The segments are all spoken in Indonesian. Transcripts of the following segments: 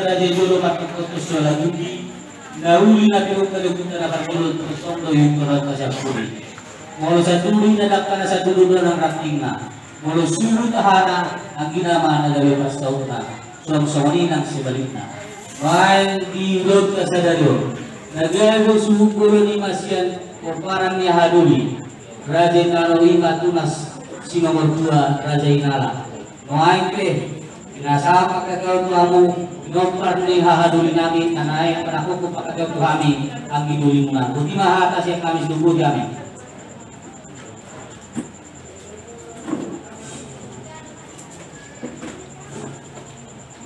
raja jolo patukotos lagi nauli na pinagkalugutan na katulad ng tondo yung kurang kasyapuri. Molo sa tuloy na dakka na sa tulog ng rating na. Molo sulod ahana ang ginama na gabi pastaw na. Suwang-suwanin ang sibalik na. Mahal di ulod ka sa dalo. Naglago sumuguro ni Masyan o parang niya haduli. Raja Inalo ima tunas si nomor 2 Raja Inala. Mahal pe, pinasama ka kaw mo Nompar ni hahaduli namin na naay panako ko pakagaw ko kami ang iduli mo na. Buti mahata siya kami sumbo kami.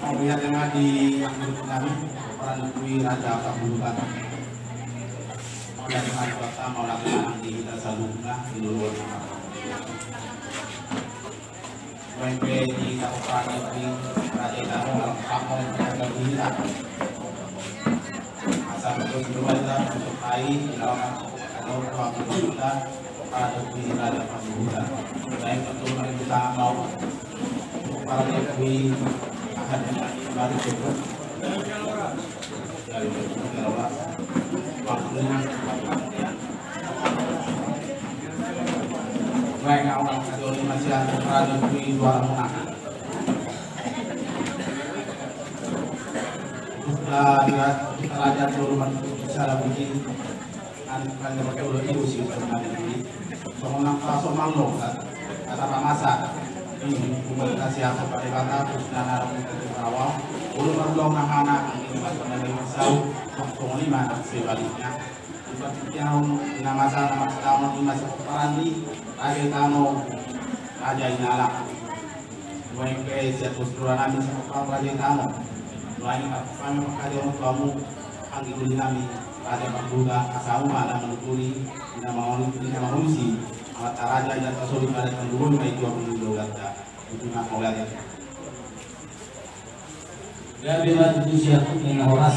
Melihat yang di menurut kami para negeri Raja Kabulukan. Melihat yang kota melakukan di kita salunglah di luar. WP di Kabupaten di Raja Inalo kapal yang kita asal betul berbaca untuk kai dalam atau waktu kita pada di Raja Kabulukan. Baik betul kita mau para negeri akan baru cukup dari beberapa waktunya. Baik awal kali masih ada perada di luar menang. Kita raja turun secara begini, kan betul itu sih sebenarnya ini. Soalnya kalau malu kata masa ini komunikasi yang seperti kata terus dan arah untuk awal. Ulu berlong anak ini masuk dari masau, soalnya mana sebaliknya. Yang nama tahun ini masuk perandi Raja Inalo Raja Inala WP siap usulan kami sama Raja Inalo lain kami pakai orang tuamu ang iduli kami Raja Kabulukan asamu mana menukuli nama manusia amat raja yang tersulit pada pendulum baik 20 dah itu nak mau lihat Gabi matu siya ng oras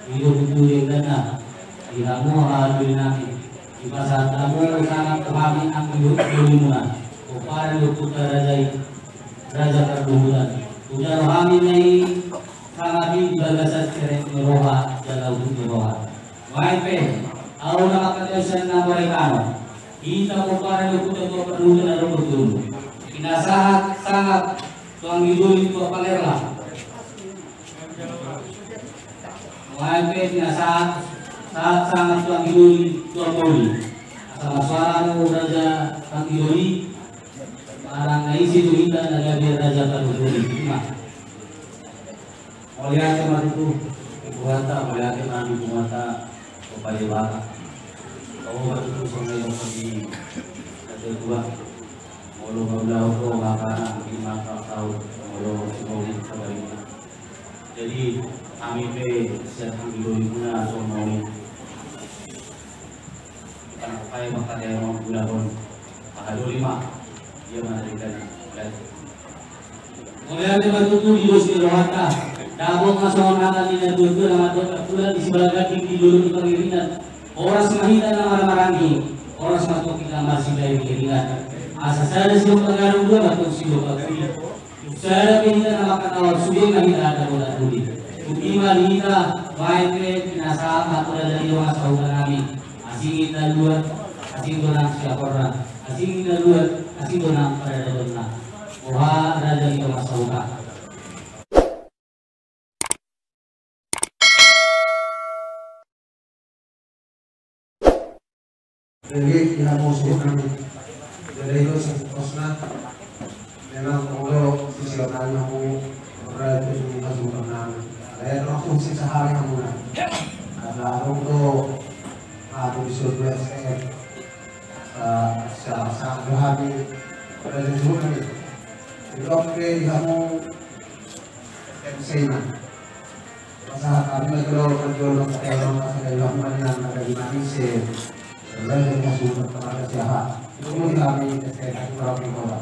idulutuli na Ilamu halul namin. Iba sa tamu sangat kami ang idulutuli mo na. O para luputa Raja Kabulukan. Ujar kami ay sangat dibagasat kerek meroha jalaw meroha. Baik pe, ako nakakatasan ng Amerikano. Kita mo para luputa ko Kabulukan na luputo. Pinasahat sangat tuang idulit ko palerla. Baik pe, pinasahat saat sangat tuang iduli tuang moli asal suara mo Raja ang iduli parang naisip kita nagagir Raja Kabulukan lima melihat itu ibuata melihat nabi kumata kepada bata kau betul sampai yang pergi ada dua mulu mablau ko maka lima tahun mulu semoli kabarina jadi kami pe siap iduli guna somoli kaya makanya orang guna pun mahal 5 dia menarikan mulai ada batu di dos di rohata dabong masuk nakan di dulu nama pula di sebelah gading di dulu di pengirinan orang semahita nama marangi orang sematok kita masih dari pengirinan asa saya siap pengaruh dua batu siap bakuli saya kita nama kanawar sudah nggak kita ada bola tuli Ukima kita baik nasa atau dari orang saudara kami asing kita luar asing donang siapa orang asing kita luar asing donang pada donang wah Raja kita masauka jadi kita mau sebutkan dari itu seposna memang kalau sisi lain kamu berada di sini sebutkan nama dan langsung sisa hari kamu ada untuk aku disuruh BSN sangat berhati pada sebutkan itu oke kamu MC-nya masa kami kalau berjualan kalau masa dari lakukan yang ada di Malaysia dan masuk kepada siapa itu kami SN kurang dibawa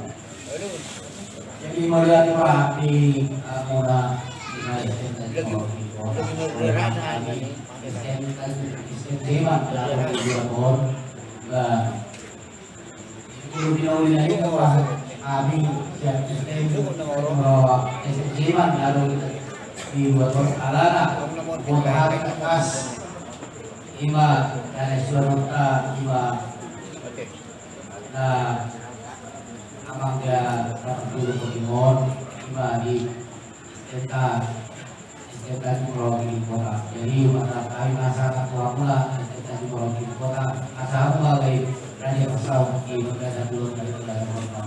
jadi melihat Pak di Mora di SN dan SN kan istimewa dalam dua tahun dan itu dinawin ini kami siap SN istimewa dalam di buat alana buat atas ima dan suara ima nah amang dia dulu Pokemon ima di kita di Pulau Kota. Jadi mata kami masa ketua pula kita di Pulau Kota. Asal sebagai raja pasal di negara dulu dari negara kota.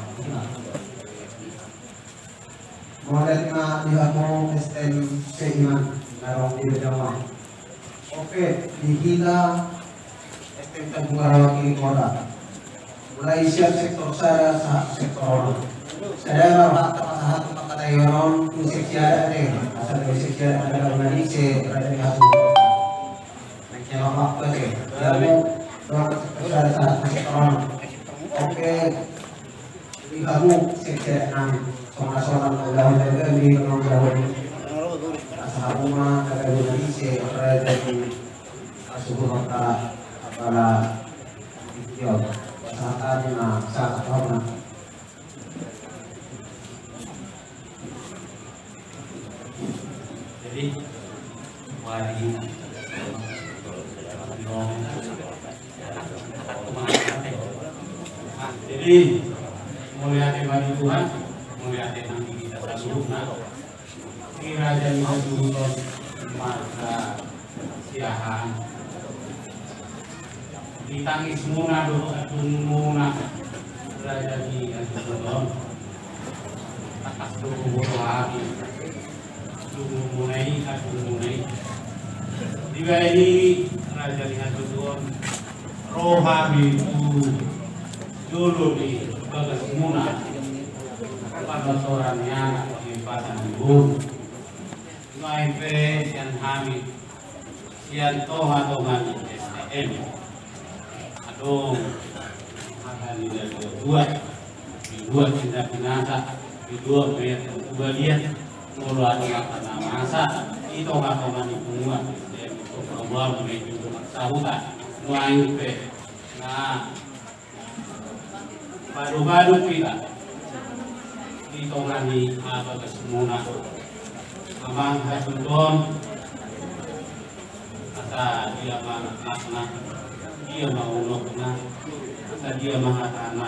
Mulai lihat mau STM seiman narong di Jawa. Oke, di kita STM Tanjung Kiri Kota. Mulai siap sektor saya sektor saya rapat tempat ayon sekian deh asal dari sekian ada kembali se berada di hasil yang waktu deh lalu ada saat sektor oke di kamu sekian soal udah di nomor asal rumah ada kembali se berada di hasil kota apalah video saat apa jadi wari jadi melihat ibadah Tuhan melihat nanti kita sasubna kira jadi hajurun marga siahan ditangis muna dulu adun muna berada di hajurun takas dulu lagi mulai di bawah raja lihat tuan roha itu dulu di bagas muna pada seorangnya pasang ibu main yang hamil yang toha STM aduh akan dua tindak binasa dua bayar kembalian mulu ada karena masa itu nggak mau manipungan itu problem itu sahutan nuain pe nah baru kita itu ngani apa kesemuna amang hasilton kata dia mana asna dia mau nokna kata dia mahatana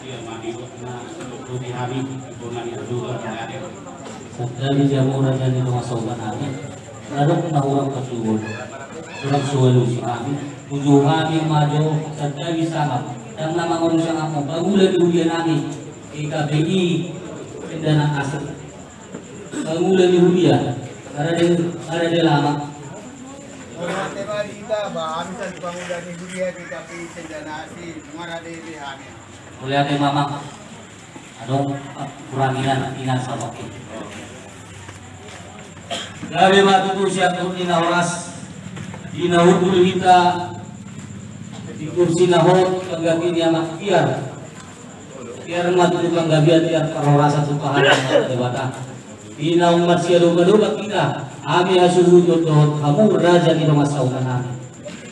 dia madikna untuk dihari itu ngani juga ada Dari jamu raja di rumah sobat kami, lalu kena orang kesuwun, orang solusi kami, tujuh kami maju sedari sama, dan nama manusia kamu, bangulah dunia kami, IKBI, pendana asal, bangulah dunia, ada di lama. Orang tema kita, bah, bisa dibangun di dunia kita pilih pendana asal, mana ada di kami. Boleh ada mama, ada kuranginan ina sama kita. Dari batu siap ina oras ina hukul kita di kursi nahot kagaki dia makiar biar matu kagabia tiar perorasa tukahan debata ina umat sia doba kita ami asuhu jodoh kamu raja di rumah saunan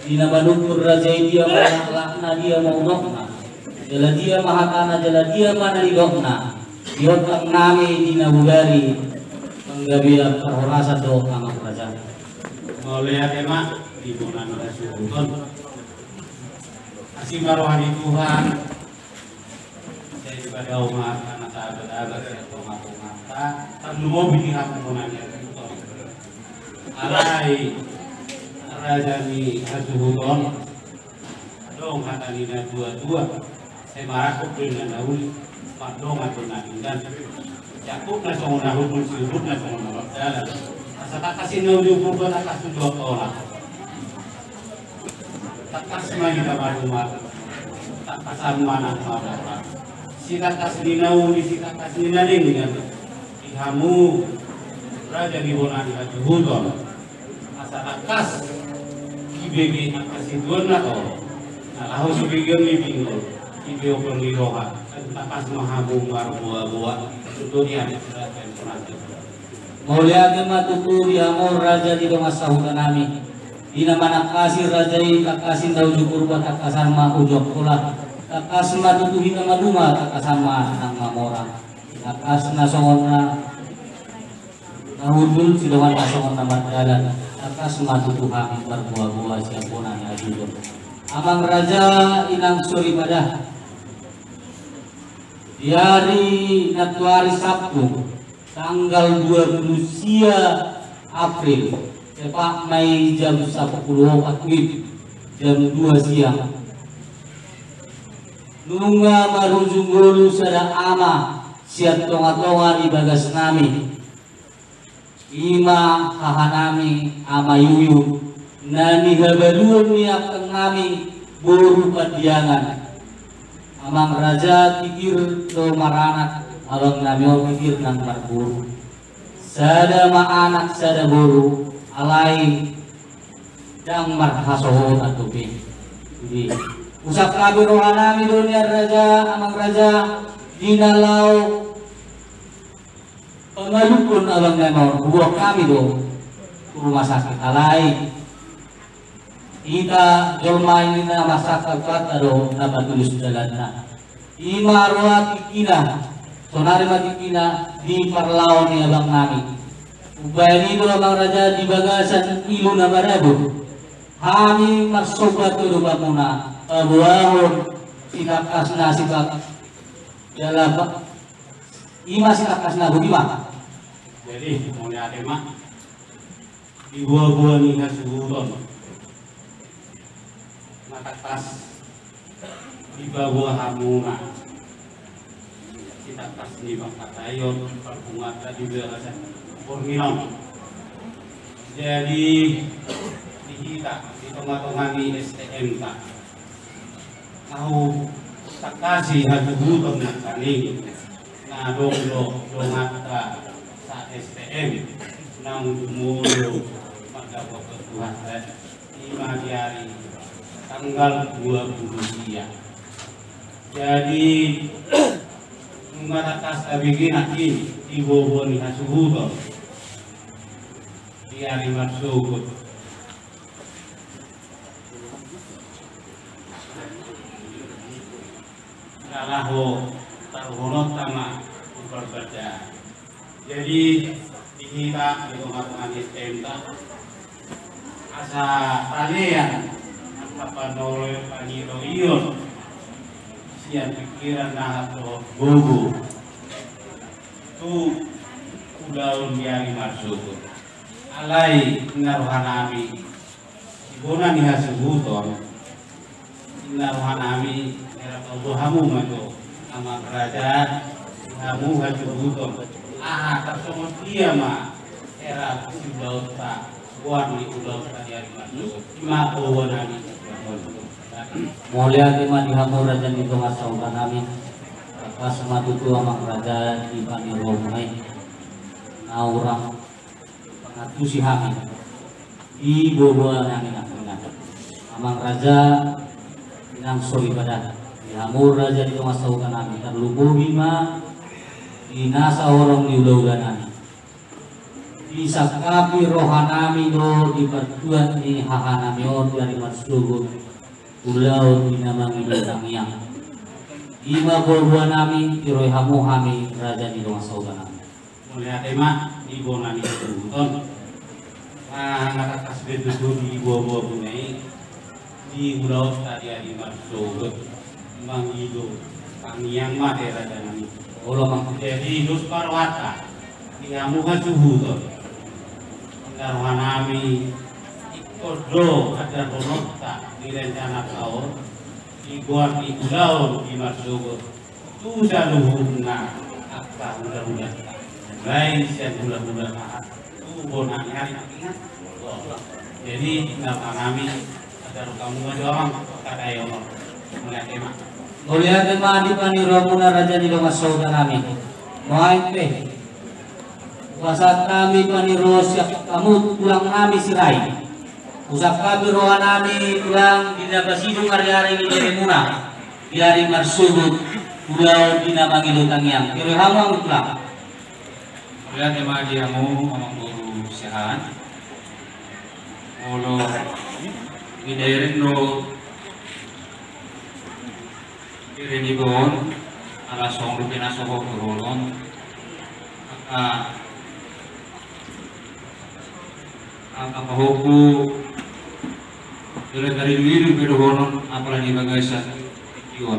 ina manukur raja dia lakna dia mau nokna jala dia mahatana jala dia mana lidokna diotang nami dina bugari Gabia perhorasa do sama kerajaan. Mau lihat emak di bulan Rasulullah. Kasih marohani Tuhan. Saya ibadah umat karena sahabat-sahabat saya umat-umat. Tak mau bikin aku menanya. Alai rajani Rasulullah. Dong kata nina dua-dua. Saya marah dengan dahulu. Pak dong atau nakindan. Yakub na song na hubul sibuk na song na magdala. Asa kakasin na uliw po na kasunod oras. Takas man kita malumat. Takasan man ang malumat. Sikakas ninaw ni sikakas ninaling nga. Ihamu raja di bonan at hudon. Asa takas ibigay ang kasidwan na to. Nakahaw ibigay ni Bingol. Ibigay ko ni Roha. Takas mahabong marbuwa-buwa. Mulia agama tuku di amor raja di rumah sahutan kami. Ina manak kasih raja i kakasin daw jukurba takasan ma ujok pula. Takas ma tutu hina maduma takasan ma nang mamora. Takas na songon na Nahudul silawan kasongan nama jalan atas matutu kami berbuah-buah siapunan hajulun. Amang Raja inang suri pada di hari Natuari Sabtu tanggal 20 April tepat Mei jam 10 jam 2 siang nunga marujung gulu sada ama siat tonga-tonga di bagas nami ima hahanami ama yuyu nani habaluan niak nami boru padiangan amang Raja tikir do maranak abang nami pikir nang marburu sada ma anak sada boru alai dang marhasohon atau bi usap kabi rohanami dunia Raja amang Raja dinalau pengalukun abang nami buah kami do rumah sakit alai kita jolma ini na masyarakat kata do dapat tulis jalanna ima roa tikina sonari matikina di parlawan ni abang nami ubay nito abang Raja di bagasan ilo na marabu kami marsobat do muna pabuahon sikakas na sikak jalaba ima sikakas na budima. Jadi mau lihat mah di buah-buah nih kasuhudon mata pas di bawah hamuna kita pas di bangka tayon perpungat tadi berasa porminom jadi di kita di tengah-tengah di STM tak tahu tak kasih kasuhudon nak kali nah dong ngata STM nang dumulo magagawa ketuhan lima hari tanggal 20 siang jadi mengatakan tabigin akin ibobo ni hasuhudo di hari marsugod kalaho taruhonot tama berbeda. Jadi di kita di teman-teman STM asa kalian apa nol paniro ion sian pikiran nah atau bobo tu udaun biari masuk alai ngaruhanami ibuna ni hasubuton ngaruhanami era Allahamu mato ama Raja kamu hasubuton tersebut dia mah era simbol tak warni ulang tadi hari masuk cuma warna mulia tema di hamur Raja di tengah saukan kami pas matutu amang Raja di paniromai naurang pengatu si kami di boboan angin amang Raja inang sori pada di hamur Raja di tengah saukan kami terlubu bima inasa orang di ulaugan bisa kapi rohanami do di pertuan ini hahanami or dari maslugut ulau di nama ngidang yang ima borbuan nami tiroy hamu hami Raja di rumah saugan nami melihat tema di bonani kebuton ngatakas betul di buah-buah bunai di ulau tadi di maslugut mangido pangiang mah Raja nami jadi dus parwata diamuha suhu to nami ikodo ada ronota di rencana kau dibuat di pulau di masuk tu jaluhuna apa mudah-mudah lain sian mudah-mudah tu bonang hari ingat jadi nami ada kamu doang kata yang melihat emak mulia tema di paniromuna Raja di rumah saugan kami moaite wasat kami panirosyak kamu tulang kami sirai usap kami rohan kami tulang dinabasidung hari-hari ini dari muna di hari marsudut pulau dinamangilutang yang kiri hamang tulang mulia tema di hamu amang guru sehat molo di daerah no Renibon ala song rupina soho kurolon maka ang kapahupo dari diri pedohonon apalagi bagasa iwa.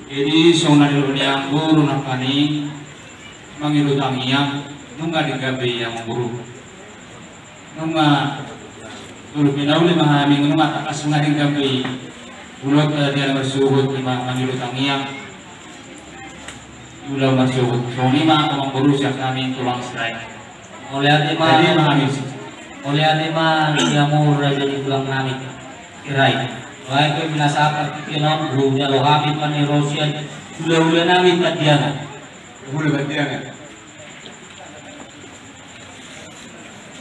Jadi sona dulu yang guru nakani mangilutang yang nunga digabe yang guru nunga dulu pinauli mahami nunga takas nga digabe ulot dia bersuhut lima mangilutang yang ulah bersuhut so lima amang guru siap kami tulang strike oleh adema yang mau raja di tulang nami kirai baik ko binasakar kinom grunya lo kami pan ni Rosian ula namin patiana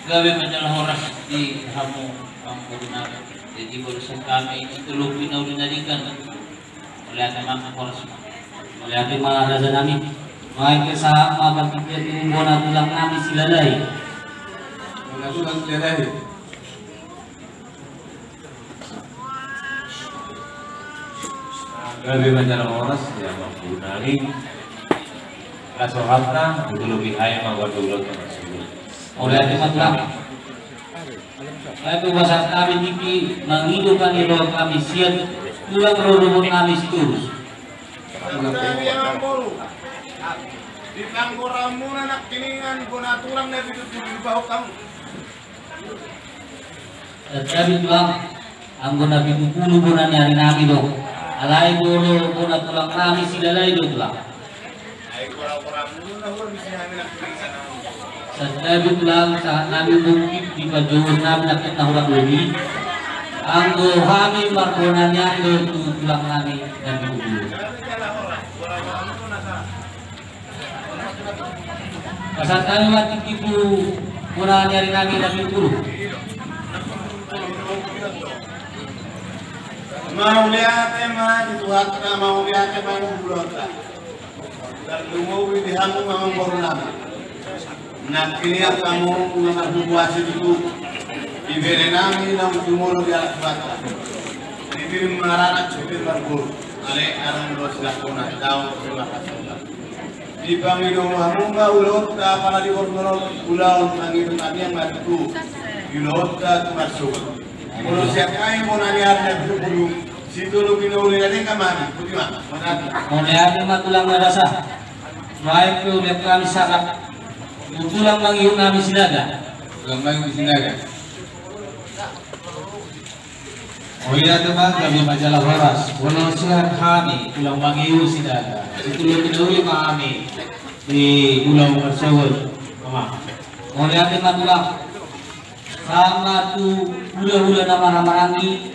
gawe menjelang horas di hamu kampung namin jadi urusan kami itu lu pinau dinadikan oleh adema horas oleh adema raja nami baik ke sama berpikir ini bona tulang nami silalai gawe menjelang horas ya mampu naling kaso harta itu lebih high mawar dulu oleh adema tulang baik bahasa kami tiki menghidupkan ilo kami siat tulang rorumon kami siturus di pangkoramu anak kiningan guna tulang na bidut di bawah kamu. Tapi tulang anggo na bidupulu guna ni hari nabi dong. Alai dulu guna tulang kami silalai do tulang. Ay koramu na ho bisa namin nak kiningan. Setabi tulang saat nabi mungkin di pajuan nabi nakit na hulang lagi. Anggo kami margonanya do tulang kami dan bidupulu. Pasal kami mati tipu murah nyari nami dan bidupulu. Mau lihat emang itu hatra mau lihat emang bulota. Dan lumau di hamu memang baru nama. Nak kini kamu mengenal buasi itu ibere nami nam jumur di alat bata. Dikirim marana cipir berburu. Ale arang dos lakona tahu terima kasih. Di pangidong hamunga ulot ta para di bornol ulau mangidong kami yang matu ulot ta masuk. Kalau siap kami mau nanya ada dulu situ lu pinuli dari kamar, bagaimana? Oleh adema tulang merasa, baik ke oleh kami sangat tulang mangiyong kami sinaga. tulang lagi sinaga oleh adema kami majalah horas walau sihat kami tulang mangiyong sinaga itu lebih dahulu kami di pulau Mersewel kemah Oleh adema tulang sama tu hula-hula nama Marangi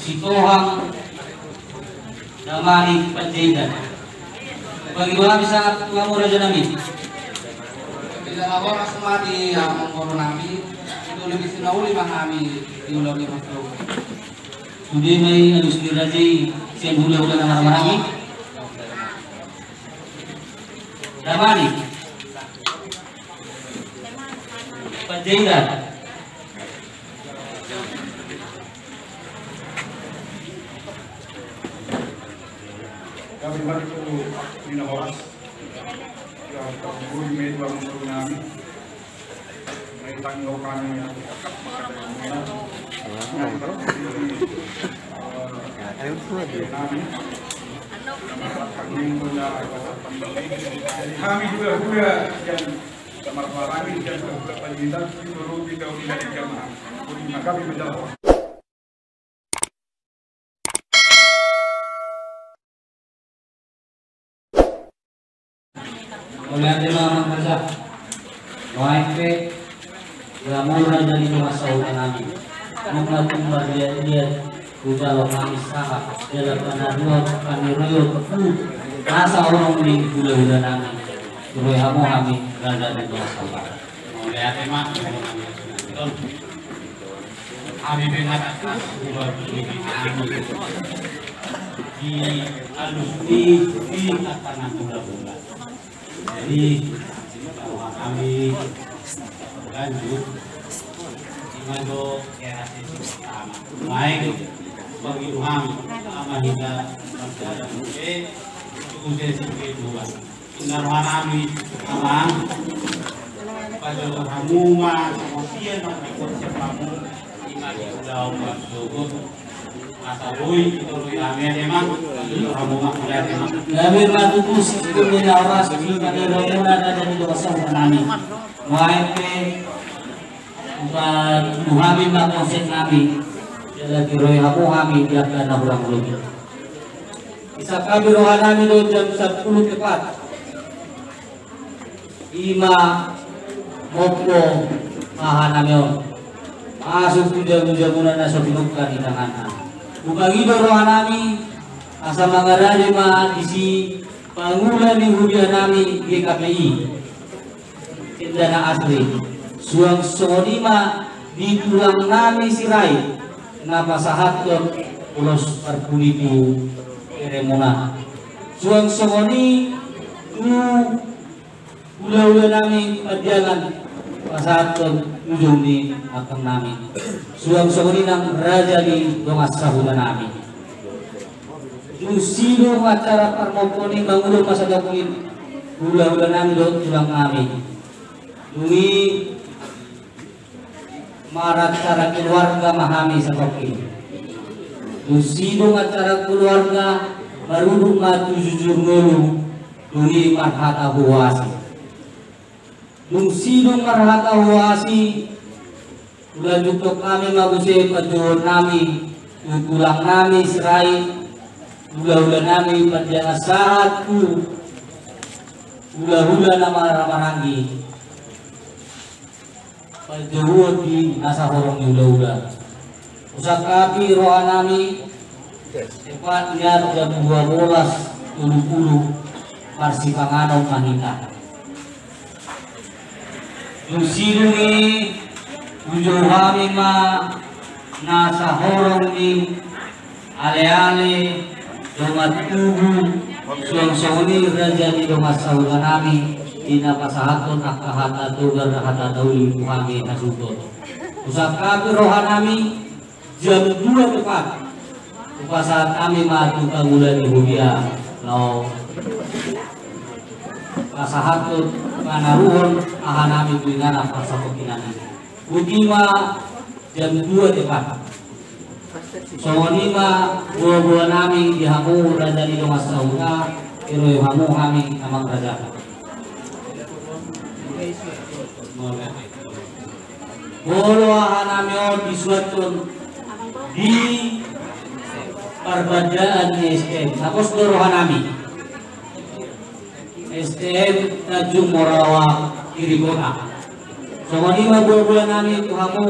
si Tohang namani Panjaitan bagi kami sangat tulang raja nami Tidak awal semati yang mengkoron nami itu lebih sinauli kami di ulang lima tahun. sudah may alus ni raja siang hula-hula nama Marangi namani Panjaitan Kami balik po pinahoras. Kung may ibang mga namin, may tanggaw kami namin. Kami juga dan kamar Marangi dan beberapa jinak seluruh bidang dari jamaah. Kami menjawab. oleh adema mangkaja wae ya murah dari masa kami mungkin tumbuh dia udah kami sangat dalam penadua kami royo rasa orang di gula-gula nami royo hamu kami berada di masa oleh adema kami bengat di alus di tanah bola-bola jadi kami lanjut dimana kerasi pertama baik bagi Tuhan sama hingga berjalan itu sesi kedua benar kami aman pada hamuma kemudian ikut siapa kamu iman sudah masuk asabui itu kami emang kamu makuliah emang Nabi matutus kunin aras pada romuna dan di dosa nami. Wae bukan kami makoset nami. Lagi roy hamu kami dia kana urang lagi. Isa kami rohanami do jam 10 tepat. Ima mopo mahanamyon. Masuk jamu-jamunan na sa pinugkan itangan. Bukagi do rohanami asa mangarali ma isi pangulan ni hudian nami GKPI. Tindana asli. Suang sonima di tulang nami sirai. Napasahaton ulos perkulitu eremona. Suang songoni ula-ula nami padyangan pasahaton ujung ni akang nami. Suang songoni ng raja di dongas sahunan nami. Yung sino acara parmomponi mangulong masagapuin ula-ula nami doon tulang nami. Dungi marat cara keluarga mahami sa kopi. Kung sino nga cara keluarga marunong matujujur ngulu duni marhata huwasi. Kung sino marhata huwasi ulan jutok kami magusip at doon nami tutulang nami siray ula-ula nami padyang asahat ku ula-ula na maramarangi pagdawad di nasa horong ula-ula. Usak kapi rohan nami tepat niya jam 12:30 marsi panganong mahita. Yung sino ni ujo kami ma nasa horong ni ale-ale dumatugu suang soni raja ni dumasaw nami inapasahaton akahata tugar hata dauli kami hasutot. Usap kami rohan nami jam 2 tepat. Upasahat kami matu kagulan ni Hudia no pasahaton panaruhon aha nami tuingan pasakokinan. Udima jam 2 tepat. Songonima buah-buah nami dihamu raja di dumasauna iroy hamu kami namang raja. Bolo hanamyo disuatun di perbedaan STM. Tapos doro hanami STM Tanjung Morawa Kirikota. Songonima bulan nami itu kamu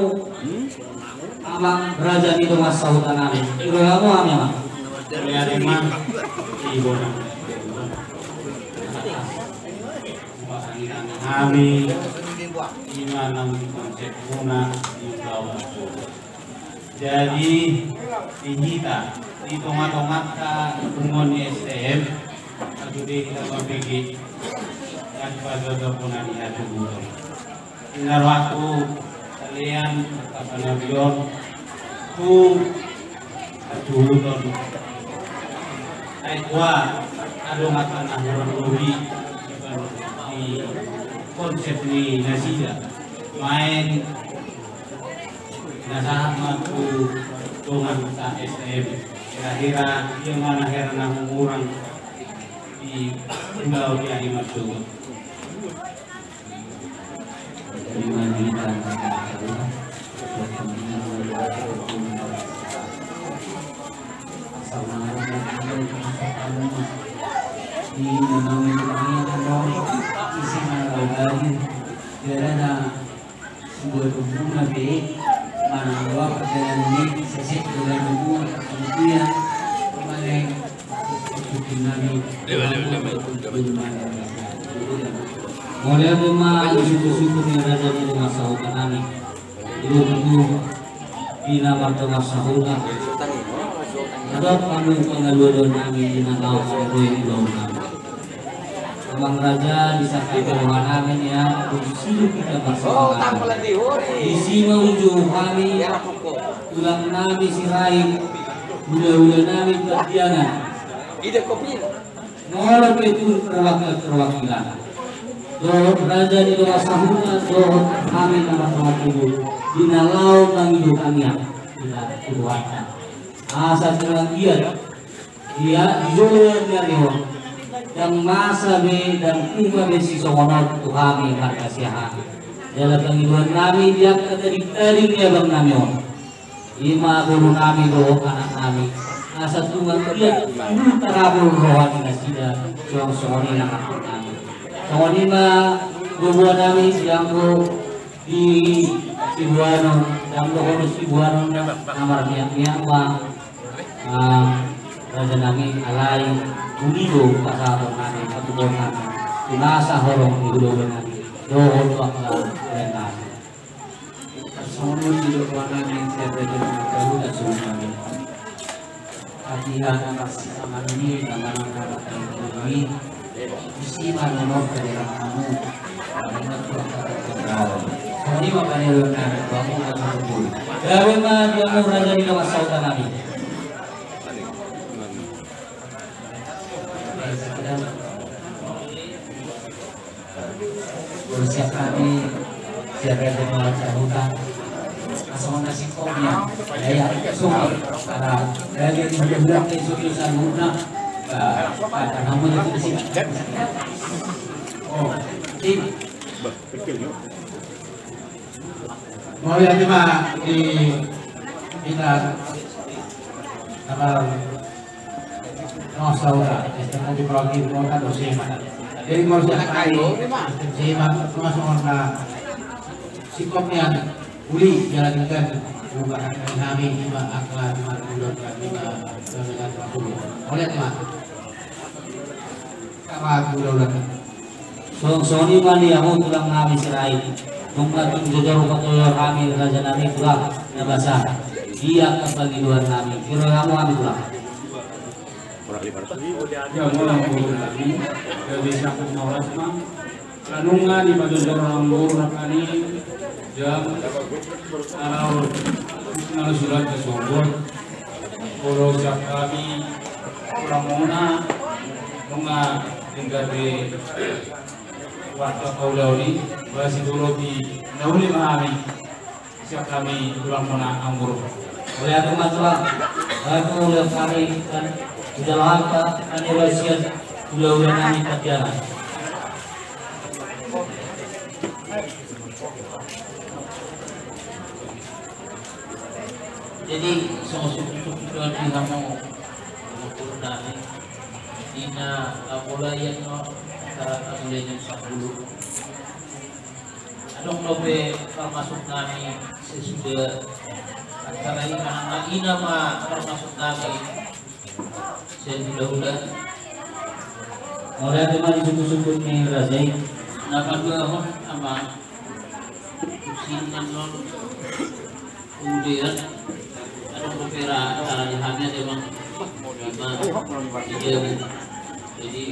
amang raja di rumah sahutan nami. Itu kamu amang. Lihat ibu kami imanang konsep muna di bawah. Jadi kita di tomat-tomat ka bungon ni STM atau di kita berbagi dan pada dokumen dia dulu. Ingat waktu kalian kapanabion tu dulu don. Aikwa adong akan ahurang lori di konsep ni nasida main nasahat matu dongan sa STM kira-kira yang mana herana mengurang di pulau di Ahimad Sugut Gara na sebuah hubungan baik manawa perjalanan ini sesek dengan hubungan kemudian kemarin kami mulai rumah syukur-syukur yang ada di rumah sahutan kami itu tentu bina warga masahutan ada kami pengaluan kami di nangau sebuah ilau kami Abang Raja disakai keluhan namin ya sino kita bersama isi mauju kami tulang nami sirai ula-ula nami pertiangan ngolok itu perwakilan dohot Raja di doa sahuna dohot kami nama tubuh dinalau mangido kami ila Tuhan asa terang dia dijual dari yang masa be dan kuma be si songonot Tuhami markasiahan dalam panggiluan kami dia katarik-tarik ya bang nami ima guru kami doa anak kami asa tunggal dia dulu terabur rohani nasida songoni nak kami songoni mah guru kami yang di Sibuano yang doa Sibuano namar niat mah raja nami alai unido pasado nami patubon nami tunasa horong iudo nami doon bakla renang sono di doa nami sebe di kaluda sumani hatihan masih aman ini nama nama ini isi mana nomor dari kamu ingat ini makanya renang bangun dan dulu gawe mah dia mau raja di nama sauda nami bersiap kami siapa yang mengajar hutang asal nasi komnya daya sungai para dari mudah-mudahan itu bisa guna pada namun itu di sini oh tim mau yang lima di kita kapal saudara istilah di program kota dosen jadi kalau siapa kali saya masuk orang sikopnya uli jalankan perubahan kami lima akal lima bulan lima dengan sepuluh oleh teman kawan bulan soni mani aku tulang kami serai nungkatung jajar patulur kami raja nami tulang nabasa dia kebagian kami kira kamu kami tulang ya mulang lagi dari siapa nawas mah kanungan di bagian lambur nakani jam kalau surat ke Sogor poro siap kami ramona nunga tinggal di warga kaulauli masih dulu di nauli kami siap kami ramona ambur oleh aku masalah aku oleh kami kan sudah lama anniversary udah kami berjalan jadi suku-suku doa di kamu turun ina mulai yang mulai jam 10 adong lobe termasuk kami sesudah antara anak ina mah termasuk kami sudah oleh teman suku-suku ni razai nama dua sama kusingan non kemudian ada beberapa caranya hanya memang lima jadi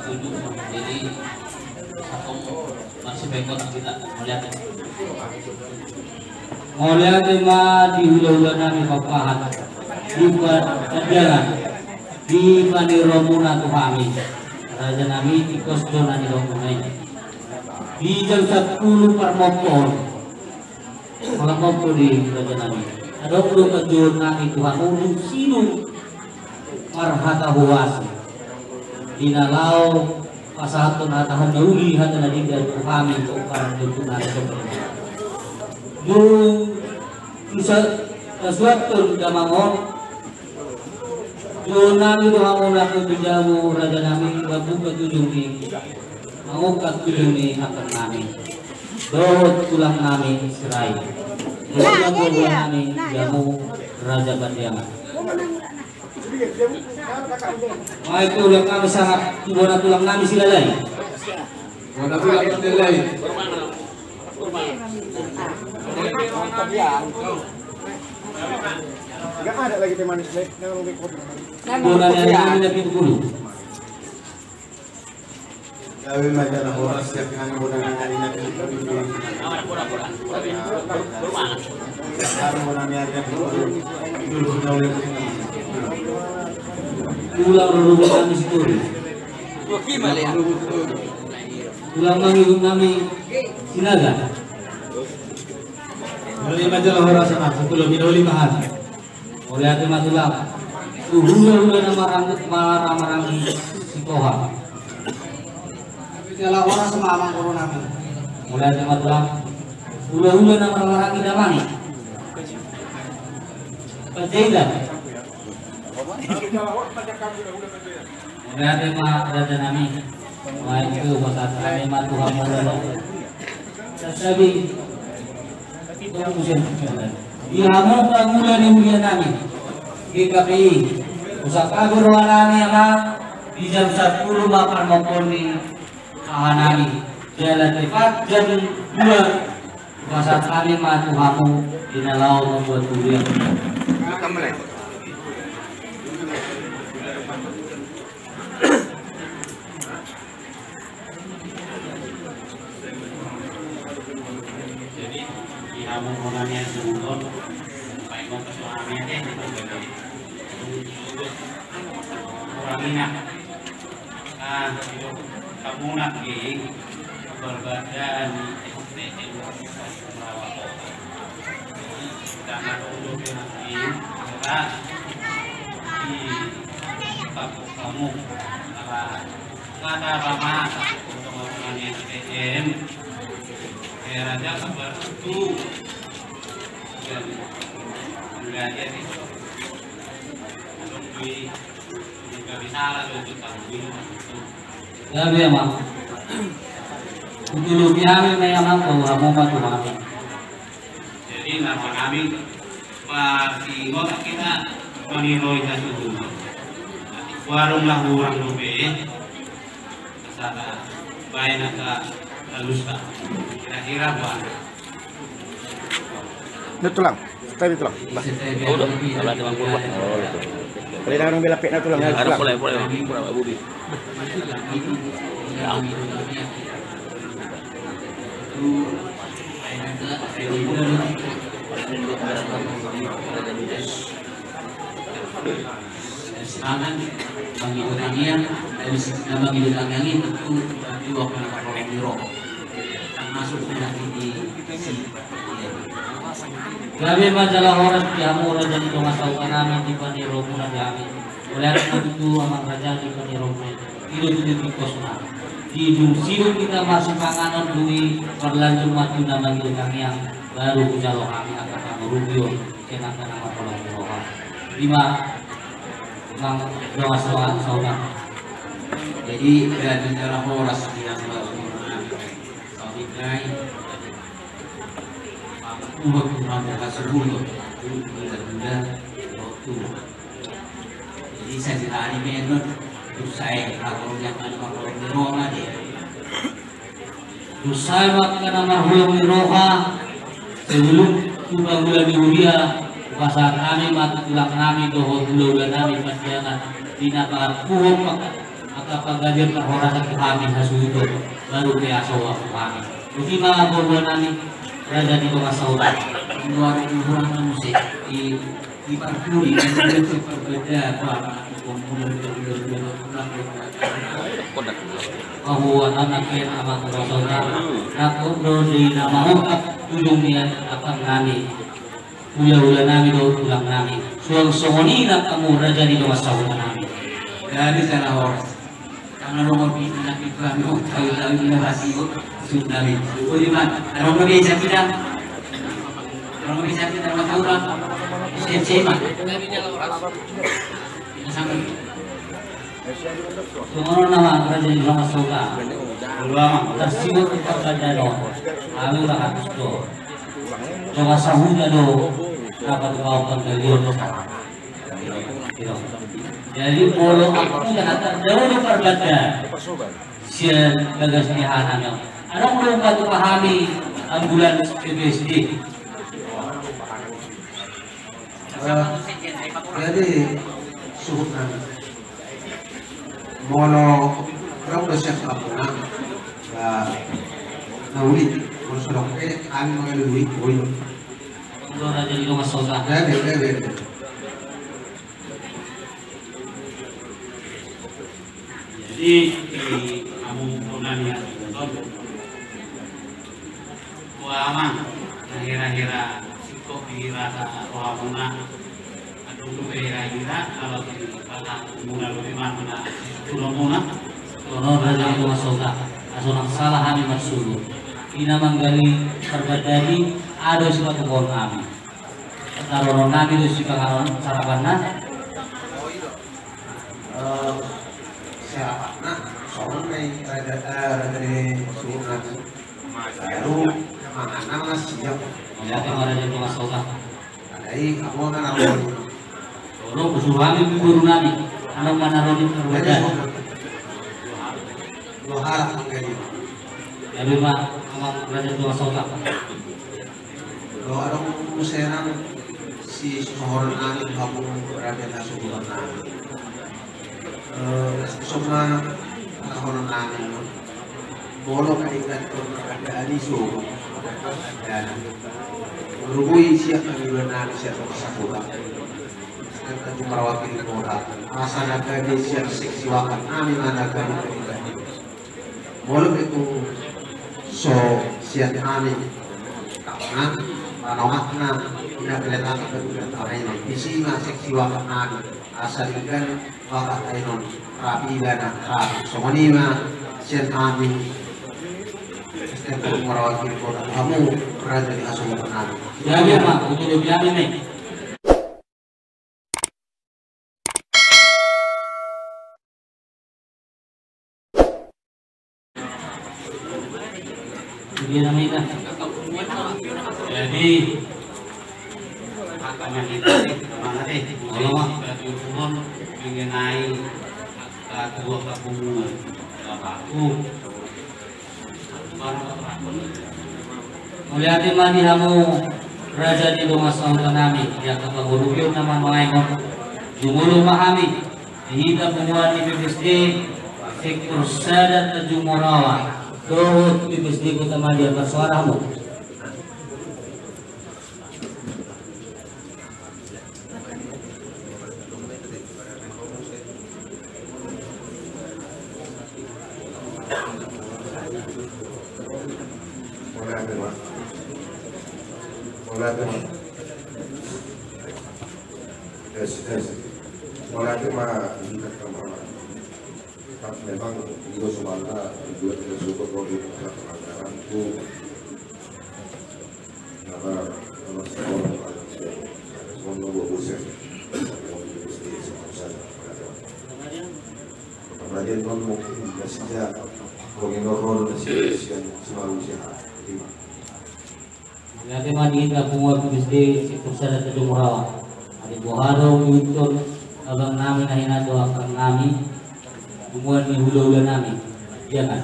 tujuh jadi satu masih bengkot kita melihat mah di hula-hula nami papahan di jalan di Maniromuna Tuhami raja nami di kosdona di Romunai di jam 10 per motor kalau motor di raja nami ada perlu kejur nami Tuhan ulung sinung marhata huwasi dinalau pasatun atahan dauli hata nadiga Tuhami untuk para dukungan Dung bisa sesuatu damangon Dung nami doa mula kebijamu raja nami babu ketujung ni mengukat tujung ni akan nami dohot tulang nami serai dohot tulang nami jamu raja Bandiangan wah itu ulang kami sangat tubuh tulang nami silalai mana tulang pendelai Enggak ada lagi teh manis leh, nang lebih kopi. gunanya nami nabi dulu Gawe majalah horas yang kami gunakan hari nanti tulang rurut nami situ tulang mangi nami sinaga Mulai majalah horas sama sebelum minuli mahal. Mulai hati matulah. Hula marang si Toha. Majalah horas sama amang corona. Mulai hati matulah. Hula marang kita mani. Pajailah. Mulai hati raja nami. Wah itu pasal kami matu kamu. Sabi. Ihamu pangulan ni mulia nami GKPI usap kabur wanani ama di jam 10 makan memponi kahanani jalan tepat jam 2 pasal kami matu kamu dinalau membuat kuliah kamu mengenai sebelum baik mempersoalnya deh kurangnya kamu lagi berbadan karena untuk nanti di kamu kata lama untuk mengenai SDM raja kabar itu dan budaya itu juga bisa lah untuk tampil ya biar mah dulu biar memang kamu matu kami jadi nama kami pasti ngotak kita menilai hasil warung lah orang lebih kesana baik nak halus tak kira-kira buat tulang. Tadi tulang. udah Kalau ada bang kurban. Oh itu. Boleh dah orang bela pek tulang. Boleh Budi. Serangan bagi orang dari bagi orang yang itu juga pernah orang biro masuk sudah di kami majalah horas diamur dan itu masuk kami di paniro pun kami oleh itu amang raja di paniro itu di kosna di siru kita masuk panganan dui berlanjut mati nama kami yang baru jalo kami akan kami rubio kenakan nama tolong roha lima mang doa saudara jadi dari majalah horas yang Sabikai umat mereka sebelum benda waktu jadi saya tidak ada menurut terus saya kalau yang ada kalau di Roma dia terus saya makan nama hulung di Roma sebelum sudah bulan Yulia pasal kami mati tulang kami doho bulan kami pasjangan tidak puhuk maka pagajar terhorasa kami hasudo baru biasa waktu kami jadi malah bulan kami berada di bawah saurat luar orang musik di parkuri dan berbeda bahwa anak yang amat bersaudara nakut di nama hukak ujungnya akan kami ulah nami do tulang nami suang songoni nak kamu raja di bawah saurat nami dari sana horas karena nomor pindah itu anu tahu inovasi sudah ni. Boleh mana? Orang lebih kita orang tahu lah. Siapa? Semua nama raja di Roma Soga. Ulama tersibuk kepada do. Kami dah habis do. Jangan sahuja do. Dapat kau kendalian sekarang. Jadi bolo aku yang jauh berbeda. Sian gagas nihananya. Ada belum bantu pahami ambulan PBSD. Jadi suhut nanti. Mono orang udah siap laporan. Nauli, kalau sudah oke, kami mengalami poin. Kalau raja di rumah saudara. Jadi. Jadi kamu pernah lihat Wama, hira-hira kok dikira rohamuna atau kira-kira kalau dikata mula lebih mana tulomuna Kono raja itu masoka asonang salah kami marsulu ina manggali perbadani ada sifat pohon kami taruh nabi itu sifat karon sarapanna Siapa? Soalnya may raja ni surat lalu makanan lah siap. ya kan raja itu masoka Ay, ako na naroon. Kono kusuhami guru nabi anak manaroni perbadani Lo harap ang ganyan. ya bima amang raja itu masoka Lo anong muserang si sumahoran namin habang raja na sumahoran namin. Suma nahoran namin no. Bolo kailan ko nakadaan iso. Dan merubuhi siya kanilan namin siya sa kasakuha. Nagka tumarawagin ko ha. Asa nagkagay siya seksiwakan namin na nagkagay kanilan. Bolo ito so siya namin. Karena manawak na pinagalitan ka ng kainin. Isi nga seksiwakan namin. Asa ikan baka ayun rapiga na rapi. So manima siya namin. Setiap kong marawagin ko na kamu berada di asuhan namin. ya bima utuh biarin nih Dia namanya jadi makanya kita kemana kalau mah turun mengenai dua kabungan bapakku Mulyati mani hamu raja di rumah saudara nami ya kapagulugyo naman mga jumulong mahami dihita pumuan ni BPSD sektor sadat na jumurawa dohot BPSD ko taman dia bersuara mo Wala hindi memang itu semuanya juga tidak cukup produk pelanggaran itu karena semua dua buset kemudian non mungkin biasanya koordinator dari semalu siapa Mulyati mani ka pumuan BPSD sektor sadat na jumurawa adi buhado yutun abang namin na hinado akang namin Bumuan ni hula-hula namin Jangan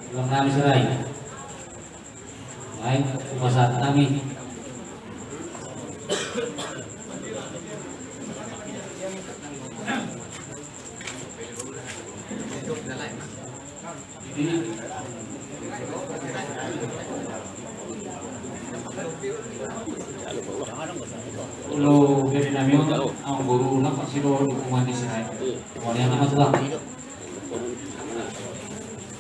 Ulang namin serai Baik, kumasaat kami Ulo dari namin ang guru na pasidoro dukungan ni Siray. Wala yang naman sila.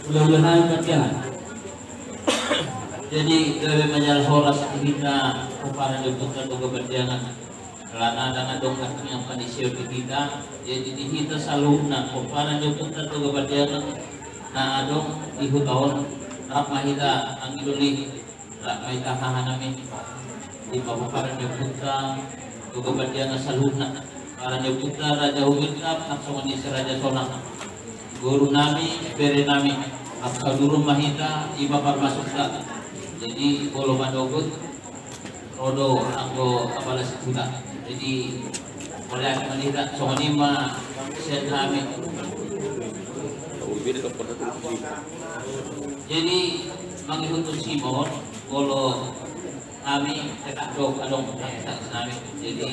Ulo-ulo na yung katyangan. Jadi lebih menjal horas kita kepada dokter atau keberjangan karena dengan dokter yang panisir kita jadi kita selalu nak kepada dokter atau keberjangan na adong ihutawon rapmahita ang iluli rapmahita hahanami di bawah para dokter keberjangan saluna para dokter raja hugitap naksawani si raja sonang guru nami bere nami aksadurun mahita iba parmasukta jadi bolo madogut rodo anggo apala situda jadi oleh manita songanima sen kami jadi mangikut Simon bolo kami tetak dog adong nami jadi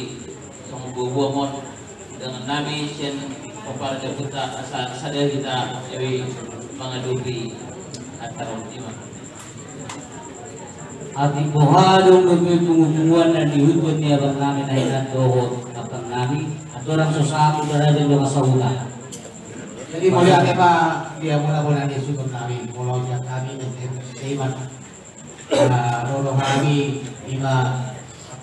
song bubuh mon dengan nami sen kopar deputa asal sadar kita jadi mengadupi antara ultima Ati buhadong nagtutungumuan na dihutod niya bang namin na hinatohot kapag namin at orang sasako na rin yung kasahulan. Jadi mulai apa dia mula-mula dia suka kami, mulai kami dan seiman. Rono kami lima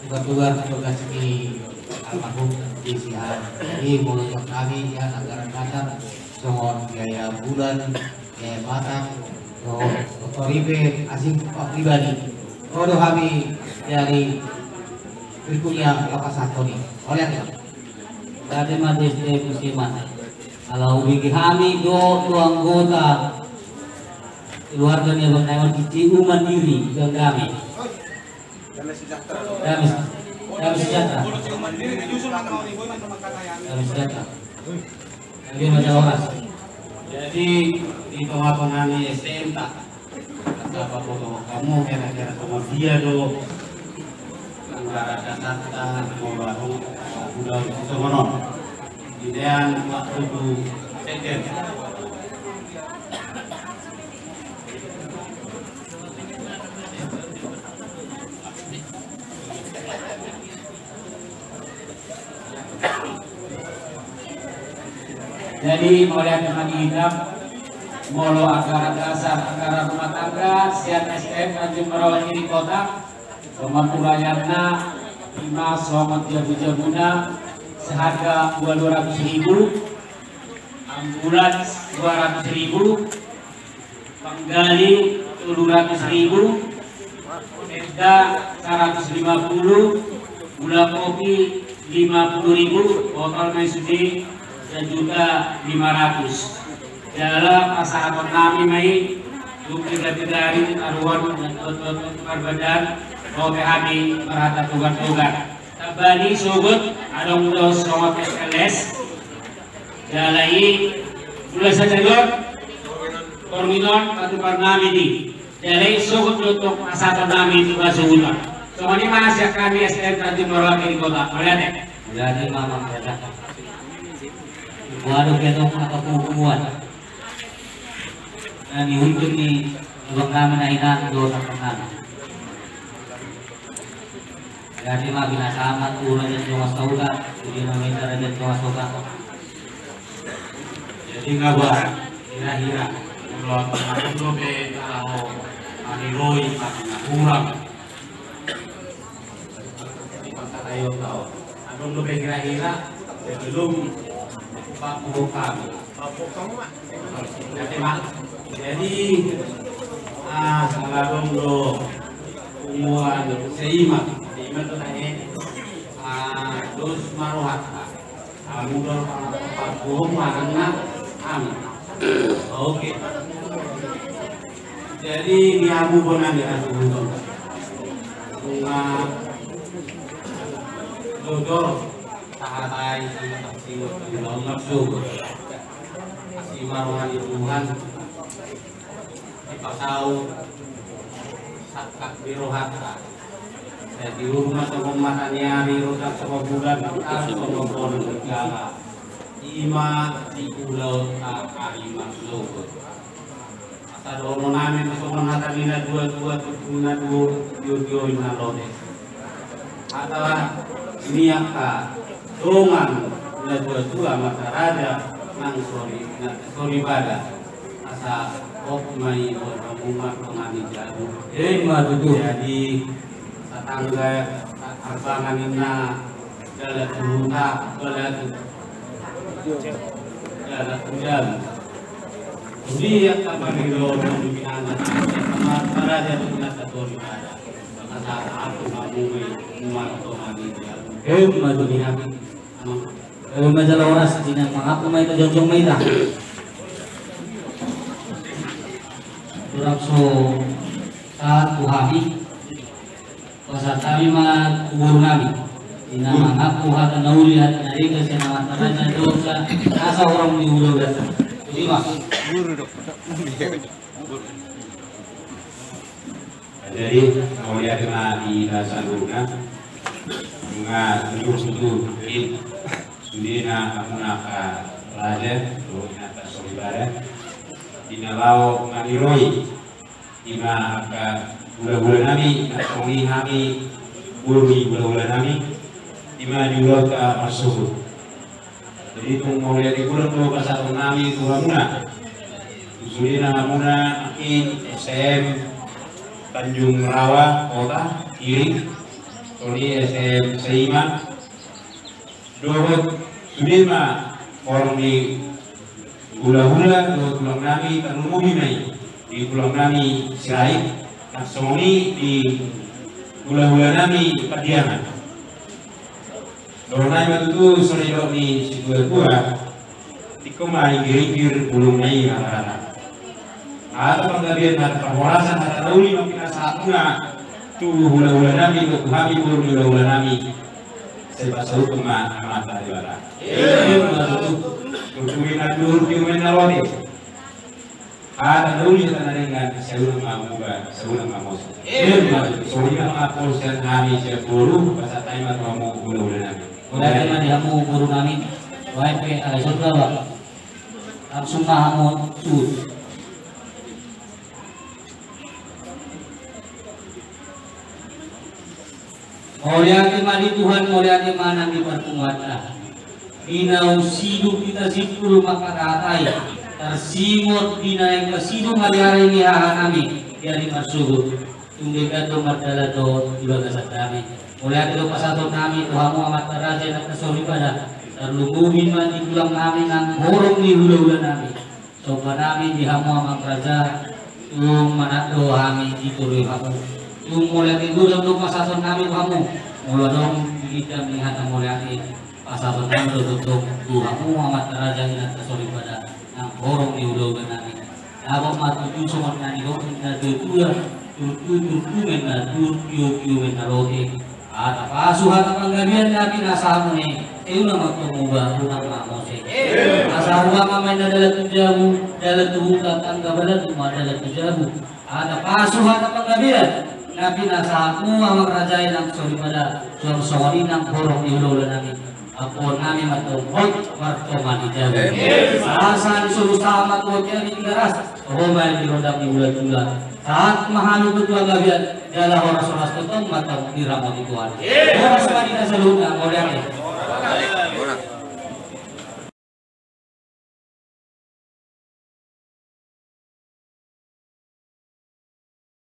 tugas-tugas ini almarhum disihan. Jadi mulai kami ya anggaran dasar soal biaya bulan, biaya makan, otoribe asing pribadi. Rono kami dari berikutnya Bapak Santoni. Oleh Dari Majelis Muslimat. Kalau bagi kami dua anggota keluarga yang bernama Cici Mandiri dan kami. Damai sejahtera. Damai sejahtera. Lagi macam orang. Jadi di tengah-tengah ini STM tak apa foto kamu kira-kira sama dia do anggaran dasar mau baru udah semono. Idean waktu itu sekjen. Jadi mulai dengan hitam, molo anggaran dasar, anggaran rumah tangga, siap SDM Tanjung Merawat Kiri Kota, Pematurayanna, 5 selamat jabu-jabuna, seharga 200.000, ambulans 200.000, penggali 700.000, Edda 150, gula kopi 50.000, botol Mesudi 1.500.000. Dalam masyarakat kami mai dari aruan perbadan OPHD merata tugas-tugas. Tabani sugut adong dos sama PSLS jalai gula sajador korminon katupan nami di jalai sugut untuk masyarakat kami tugas sugutan. Semua ini masih kami SDM Tanjung Merawat Kiri Kota. Melihat jadi mama mereka. Waduh ketong atau hubungan. Dan dihukum di lubang kami nainan dua terkenal. Jadi mah bina sama turun dan jawas tauga, jadi meminta dan jawas tauga. Jadi nggak buat hira-hira. Kalau belum kalau aniroi kurang. Di kota Tayo tahu. Belum hira-hira belum Pak Bukami. Jadi sekarang lo umuan seimak itu tanya terus maruhat mudor Pak Bukami amin. Oke. Jadi di Abu Bonan di Abu Bonan bunga dodor tahatai siwat bilang nafsu si maruhan Tuhan dipasau sakak birohata jadi rumah sama matanya rirodak sama bulan sama pohon segala ima di pulau ima suku asal orang namin sama matanya dua tuna dua inalode atau ini yang dongan dua mata raja nang sorry pada asa mai umat mengani jadu jadi tetangga arbangan inna dalat ruta dalat hujan jadi yang kami lo di anak sama raja dengan sorry pada asa aku kamu umat mengani jadu madu dihati majalah oras dina mengaku may tajong may ta. Durapso sa tuhami. Pasal kami kubur kami. Dina mengaku hata nauli hata narika sa namataraja dosa asa orang di ulo data. Jadi mas. Jadi mulia kena di dasar guna bunga tujuh Sudina amunaka raja, rohinata solibara, dinalaw maniroi, ima aka gula-gula nami, nasongi kami, gurui gula-gula nami, ima juga ka masuk. Jadi itu mau lihat di bulan tuh kasar nami itu muna, Sudina muna, akin, SM, Tanjung Rawa Kota Kiri Tony SM Seiman Dohot Sudirma Forum di Hula-hula do tulang nami tanumuhi mai di tulang nami Sirai Naksoni di hula-hula nami Padiangan Dornai matutu sore do ni Situa Tikomai girikir bulung nai rata-rata atau penggabian atau perhorasan atau tauli mungkin saatnya tu hula-hula nami tu kami hula-hula nami saya pasal kema amat dari bara tuturin adur tiumen nalori ada tauli tanah dengan seulang mamuga seulang mamos soalnya ngapol sen nami sepuluh pasal time kamu hula-hula nami udah kena dihamu guru nami WP ada surga langsung mahamu sud Mulyati madi Tuhan, mulyati mana di pertemuan Inau sidung kita sipul maka ratai tersimut dina yang kesidung hari-hari ini kami dari marsuhud tundikan do mardala do juga kasat kami mulyati do pasato kami Tuhamu amat teraja dan kesori pada terlumuhin mandi tulang kami nang borong ni hula-hula kami sopa kami dihamu amat raja manak do kami ditului kamu mulyati gudang do pasaton kami kamu mula dong kita melihat mulyati pasaton kami do tutup Tuhanmu amat raja ina kesori pada nang borong di udah kami abang matu tu somot nani do ina tutur mena turkiu mena rote ada pasuhan panggabian nabi nasamu ne euna makumuba unang mamose asarwa mamena dalam tujabu dalam tubuh tangga badan rumah dalam tujabu ada pasuhan panggabian Nabi nasahamu amak rajai nang sori pada suam sori nang borong di ulo nami apon nami matobot warto mani jago asa disuruh sama tuh jadi garas romal di rodam di ulat ulat saat mahalu ketua gabian jala horas horas ketong matang di ramot ituan horas mani kasaluna ngoliake